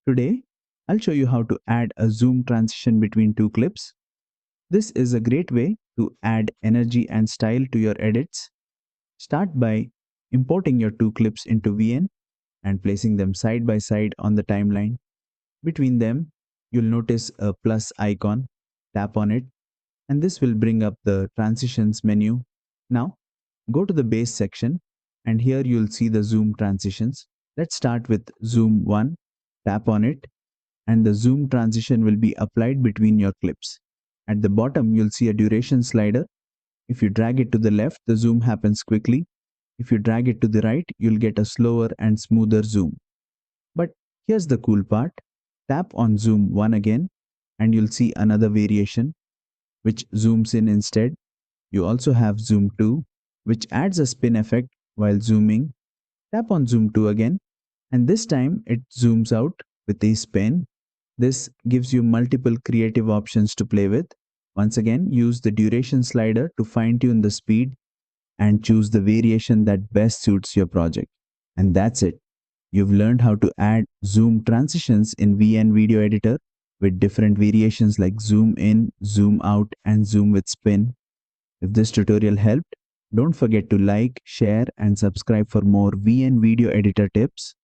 Today, I'll show you how to add a zoom transition between two clips. This is a great way to add energy and style to your edits. Start by importing your two clips into VN and placing them side by side on the timeline. Between them, you'll notice a plus icon. Tap on it, and this will bring up the transitions menu. Now, go to the base section, and here you'll see the zoom transitions. Let's start with zoom 1. Tap on it, and the zoom transition will be applied between your clips. At the bottom, you'll see a duration slider. If you drag it to the left, the zoom happens quickly. If you drag it to the right, you'll get a slower and smoother zoom. But here's the cool part. Tap on zoom 1 again, and you'll see another variation which zooms in instead. You also have zoom 2, which adds a spin effect while zooming. Tap on zoom 2 again, and this time it zooms out with a spin. This gives you multiple creative options to play with. Once again, use the duration slider to fine-tune the speed and choose the variation that best suits your project. And that's it. You've learned how to add zoom transitions in VN Video Editor with different variations like zoom in, zoom out, and zoom with spin. If this tutorial helped, don't forget to like, share, and subscribe for more VN Video Editor tips.